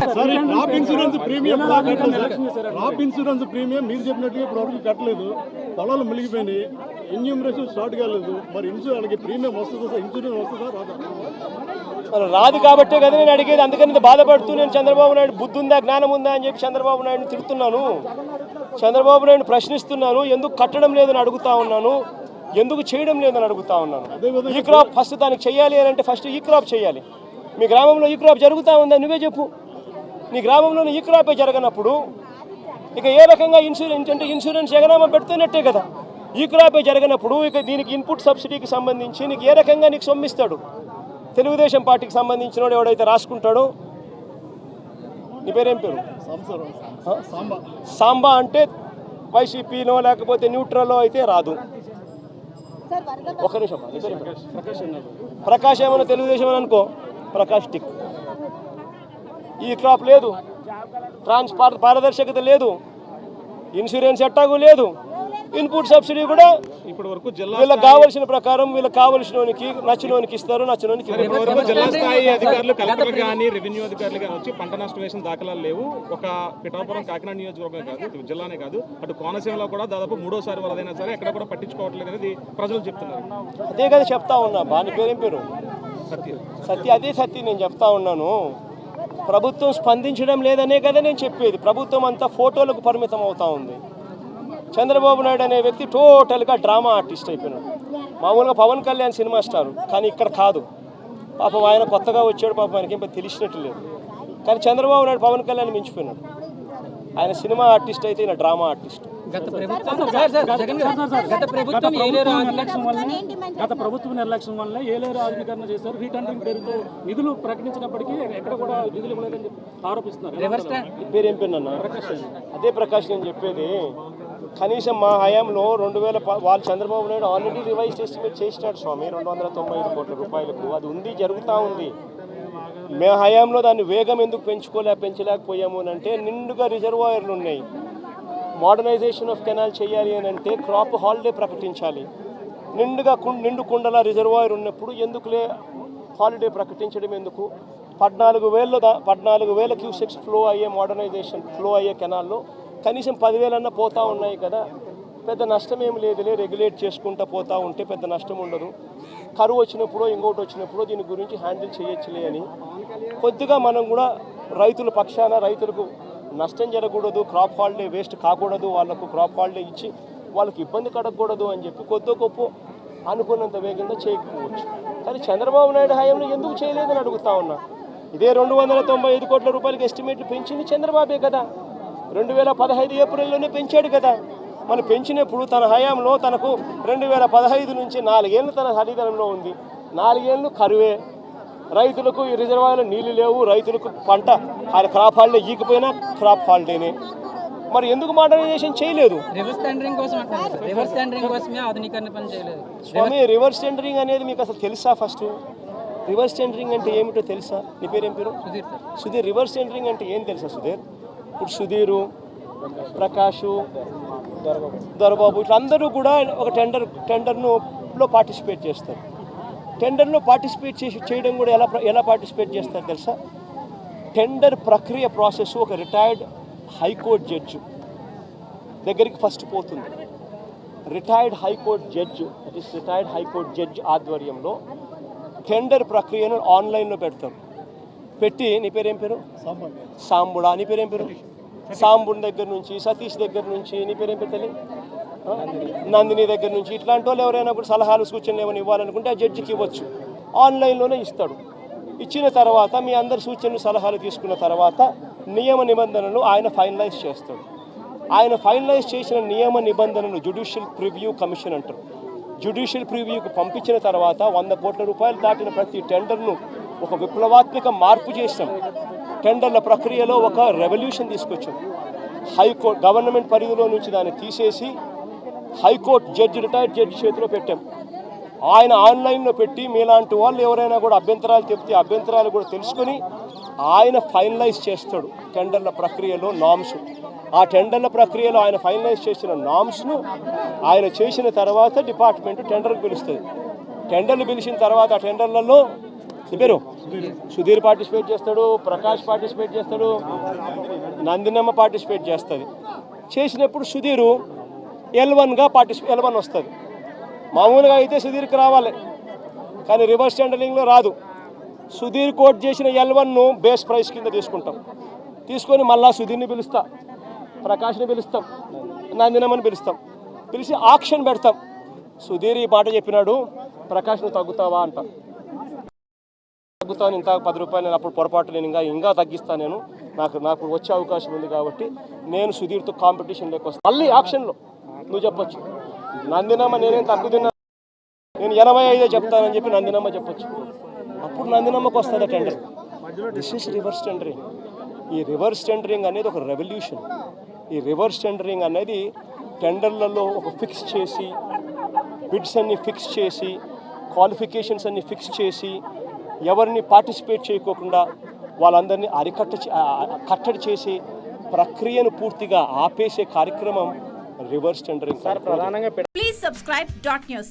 Crop insurance premium మీరు చెప్పినట్టుగా ఇప్పుడు కట్టలేదు, పొలాలు మిలిగిపోయినాయి, ఎన్యూమరేషన్ స్టార్ట్ కాలేదు. మరి వాళ్ళకి ప్రీమియం వస్తుందా సార్? ఇన్సూరెన్స్ వస్తుందా రాదా? రాదు కాబట్టే కదా నేను అడిగేది. అందుకని బాధపడుతూ నేను చంద్రబాబు నాయుడు బుద్ధి ఉందా జ్ఞానం ఉందా అని చెప్పి చంద్రబాబు నాయుడుని తిడుతున్నాను, చంద్రబాబు నాయుడు ప్రశ్నిస్తున్నాను. ఎందుకు కట్టడం లేదని అడుగుతా ఉన్నాను, ఎందుకు చేయడం లేదని అడుగుతా ఉన్నాను. ఈ క్రాప్ ఫస్ట్ దానికి చేయాలి అని అంటే ఫస్ట్ ఈ క్రాప్ చేయాలి. మీ గ్రామంలో ఈ క్రాప్ జరుగుతూ ఉందా నువ్వే చెప్పు. నీ గ్రామంలో ఈ క్రాపే జరగనప్పుడు ఇక ఏ రకంగా ఇన్సూరెన్స్ అంటే ఇన్సూరెన్స్ ఎగనామా పెడుతున్నట్టే కదా. ఈ క్రాపే జరగనప్పుడు ఇక దీనికి ఇన్పుట్ సబ్సిడీకి సంబంధించి నీకు ఏ రకంగా నీకు సొమ్మిస్తాడు? తెలుగుదేశం పార్టీకి సంబంధించిన వాడు ఎవడైతే రాసుకుంటాడో, నీ పేరేం పేరు? సాంబా అంటే వైసీపీనో లేకపోతే న్యూట్రల్లో అయితే రాదు. ఒక నిమిషం, ప్రకాష్ ఏమన్నా తెలుగుదేశం అని అనుకో, ప్రకాష్ టిక్. ఈ క్రాప్ లేదు, పారదర్శకత లేదు, ఇన్సూరెన్స్ ఎట్టాగు లేదు, ఇన్పుట్ సబ్సిడీ కూడా ఇప్పటి వరకు వీళ్ళకి కావాల్సిన ప్రకారం వీళ్ళకి కావాల్సినోనికి నచ్చినోనికి ఇస్తారు, నచ్చినోనికి. జిల్లా స్థాయి అధికారులు కలెక్టర్ కానీ రెవెన్యూ అధికారులు కానీ వచ్చి పంట నష్టం వేసిన దాఖలాలు లేవు. ఒక పిఠాపురం కాకినాడ నియోజకవర్గం కాదు, జిల్లానే కాదు, అటు కోనసీమలో కూడా దాదాపు 3వ వరదైనా సరే ఎక్కడ కూడా పట్టించుకోవట్లేదు అనేది ప్రజలు చెప్తున్నారు. అదే కదా చెప్తా ఉన్నా. బాని పేరేం పేరు? సత్య. అదే సత్య నేను చెప్తా ఉన్నాను. ప్రభుత్వం స్పందించడం లేదనే కదా నేను చెప్పేది. ప్రభుత్వం అంతా ఫోటోలకు పరిమితం అవుతా ఉంది. చంద్రబాబు నాయుడు అనే వ్యక్తి టోటల్గా డ్రామా ఆర్టిస్ట్ అయిపోయినాడు. మామూలుగా పవన్ కళ్యాణ్ సినిమా స్టార్, కానీ ఇక్కడ కాదు. పాపం ఆయన కొత్తగా వచ్చాడు, పాపం ఆయనకి ఏం తెలిసినట్టు లేదు. కానీ చంద్రబాబు నాయుడు పవన్ కళ్యాణ్ మించిపోయినాడు. ఆయన సినిమా ఆర్టిస్ట్ అయితే ఈయన డ్రామా ఆర్టిస్ట్. గత ప్రభుత్వ నిర్లక్ష్యం వల్ల ఏలేరు ఆధునీకరణ చేశారు. రీటెండరింగ్ పేరుతో నిధులు ప్రకటించినప్పటికీ ఎక్కడ కూడా నిధులు ఇవ్వలేదని ఆరోపిస్తున్నారు. పేరేం పేరు అన్న? అదే ప్రకాష్ నేను చెప్పేది. కనీసం మా హయాంలో 2000 వాళ్ళు Chandrababu Naidu already revise estimate చేసినాడు స్వామి 295 కోట్ల రూపాయలకు. అది ఉంది, జరుగుతూ ఉంది. మే హయాంలో దాన్ని వేగం ఎందుకు పెంచలేకపోయాము అని అంటే నిండుగా రిజర్వాయర్లు ఉన్నాయి. మోడర్నైజేషన్ ఆఫ్ కెనాల్ చేయాలి అని అంటే క్రాప్ హాలిడే ప్రకటించాలి. నిండు కుండల రిజర్వాయర్ ఉన్నప్పుడు ఎందుకులే హాలిడే ప్రకటించడం ఎందుకు? 14,000 క్యూసెక్స్ ఫ్లో అయ్యే కెనాల్లో కనీసం 10,000 అన్న పోతూ ఉన్నాయి కదా. పెద్ద నష్టం ఏమి లేదులే, రెగ్యులేట్ చేసుకుంటూ పోతూ ఉంటే పెద్ద నష్టం ఉండదు. కరువు వచ్చినప్పుడు ఇంకోటి వచ్చినప్పుడు దీని గురించి హ్యాండిల్ చేయొచ్చులే అని కొద్దిగా మనం కూడా రైతుల పక్షాన రైతులకు నష్టం జరగకూడదు, క్రాప్ హాలిడే వేస్ట్ కాకూడదు, వాళ్ళకు క్రాప్ హాలిడే ఇచ్చి వాళ్ళకి ఇబ్బంది కడగకూడదు అని చెప్పి కొద్ది గొప్ప అనుకున్నంత వేగంగా చేయకపోవచ్చు. కానీ చంద్రబాబు నాయుడు హయాంలో ఎందుకు చేయలేదని అడుగుతా ఉన్నా. ఇదే 295 కోట్ల రూపాయలకి ఎస్టిమేట్లు పెంచింది చంద్రబాబే కదా. 2015 ఏప్రిల్లోనే పెంచాడు కదా. మనం పెంచినప్పుడు తన హయాంలో తనకు 2015 నుంచి 4 ఏళ్ళు తన హరితనంలో ఉంది. 4 ఏళ్ళు కరువే, రైతులకు ఈ రిజర్వాయర్లో నీళ్లు లేవు, రైతులకు పంట క్రాప్ హాలిడే ఈకపోయినా క్రాప్ హాలిడేనే. మరి ఎందుకు మోడర్నైజేషన్ చేయలేదు? స్వామి, రివర్స్ టెండరింగ్ అనేది మీకు అసలు తెలుసా? ఫస్ట్ రివర్స్ టెండరింగ్ అంటే ఏమిటో తెలుసా? నీ పేరేం పేరు? సుధీర్. రివర్స్ టెండరింగ్ అంటే ఏం తెలుసా సుధీర్? ఇప్పుడు సుధీరు, ప్రకాషు, దొరబాబు ఇట్లా అందరూ కూడా ఒక టెండర్లో పార్టిసిపేట్ చేస్తారు. టెండర్లో పార్టిసిపేట్ చేయడం కూడా ఎలా పార్టిసిపేట్ చేస్తారు తెలుసా? టెండర్ ప్రక్రియ ప్రాసెస్ ఒక రిటైర్డ్ హైకోర్టు జడ్జి దగ్గరికి ఫస్ట్ పోతుంది. రిటైర్డ్ హైకోర్టు జడ్జి ఆధ్వర్యంలో టెండర్ ప్రక్రియను ఆన్లైన్లో పెడతారు. పెట్టి, నీ పేరేం పేరు? సాంబుడా. నీ పేరేం పేరు? సాంబుడి దగ్గర నుంచి, సతీష్ దగ్గర నుంచి, నీ పేరేం పేరు తల్లి? నందిని దగ్గర నుంచి ఇట్లాంటి వాళ్ళు ఎవరైనా కూడా సలహాలు సూచనలు ఏమైనా ఇవ్వాలనుకుంటే ఆ జడ్జికి ఇవ్వచ్చు. ఆన్లైన్లోనే ఇస్తాడు. ఇచ్చిన తర్వాత మీ అందరి సూచనలు సలహాలు తీసుకున్న తర్వాత నియమ నిబంధనలు ఆయన ఫైనలైజ్ చేస్తాడు. ఆయన ఫైనలైజ్ చేసిన నియమ నిబంధనలు జ్యుడిషియల్ ప్రివ్యూ కమిషన్ అంటారు. జ్యుడిషియల్ ప్రివ్యూకి పంపించిన తర్వాత 100 కోట్ల రూపాయలు దాటిన ప్రతి టెండర్ను ఒక విప్లవాత్మక మార్పు చేసాం. టెండర్ల ప్రక్రియలో ఒక రెవల్యూషన్ తీసుకొచ్చాం. హైకోర్టు గవర్నమెంట్ పరిధిలో నుంచి దాన్ని తీసేసి హైకోర్టు రిటైర్డ్ జడ్జి చేతిలో పెట్టాం. ఆయన ఆన్లైన్లో పెట్టి మీలాంటి వాళ్ళు ఎవరైనా కూడా అభ్యంతరాలు చెప్తే అభ్యంతరాలు కూడా తెలుసుకొని ఆయన ఫైనలైజ్ చేస్తాడు టెండర్ల ప్రక్రియలో నామ్స్. ఆ టెండర్ల ప్రక్రియలో ఆయన ఫైనలైజ్ చేసిన నామ్స్ను ఆయన చేసిన తర్వాత డిపార్ట్మెంట్ టెండర్కి పిలుస్తుంది. టెండర్లు పిలిచిన తర్వాత ఆ టెండర్లలో నీ పేరు సుధీర్ పార్టిసిపేట్ చేస్తాడు, ప్రకాష్ పార్టిసిపేట్ చేస్తాడు, నందినమ్మ పార్టిసిపేట్ చేస్తుంది. చేసినప్పుడు సుధీరు L1గా L1 వస్తుంది. మామూలుగా అయితే సుధీర్కి రావాలి, కానీ రివర్స్ టెండరింగ్లో రాదు. సుధీర్ కోట్ చేసిన L1ను బేస్ ప్రైస్ కింద తీసుకొని మళ్ళా సుధీర్ని పిలుస్తా, ప్రకాష్ని పిలుస్తాం, నందినమ్మని పిలిచి ఆక్షన్ పెడతాం. సుధీర్ ఈ మాట చెప్పినాడు, ప్రకాష్ నువ్వు తగ్గుతావా అంట. తగ్గుతాను, ఇంత 10 రూపాయలు, నేను అప్పుడు పొరపాటు నేను ఇంకా తగ్గిస్తాను, నేను నాకు వచ్చే అవకాశం ఉంది కాబట్టి నేను సుధీర్తో కాంపిటీషన్ వస్తాను. మళ్ళీ ఆక్షన్లో నువ్వు చెప్పొచ్చు, నందినమ్మ నేనేం తక్కువ తిన్నా, నేను 85 చెప్తానని చెప్పి నందినమ్మ చెప్పొచ్చు. అప్పుడు నందినమ్మకు వస్తుంది tender. This is reverse tendering. ఈ రివర్స్ టెండరింగ్ అనేది ఒక రెవల్యూషన్. ఈ రివర్స్ టెండరింగ్ అనేది టెండర్లలో ఒక ఫిక్స్ చేసి, బిడ్స్ అన్ని ఫిక్స్ చేసి, క్వాలిఫికేషన్స్ అన్ని ఫిక్స్ చేసి, ఎవరిని పార్టిసిపేట్ చేయకోకుండా వాళ్ళందరినీ కట్టడి చేసి ప్రక్రియను పూర్తిగా ఆపేసే కార్యక్రమం reverse tendering. Please subscribe .news.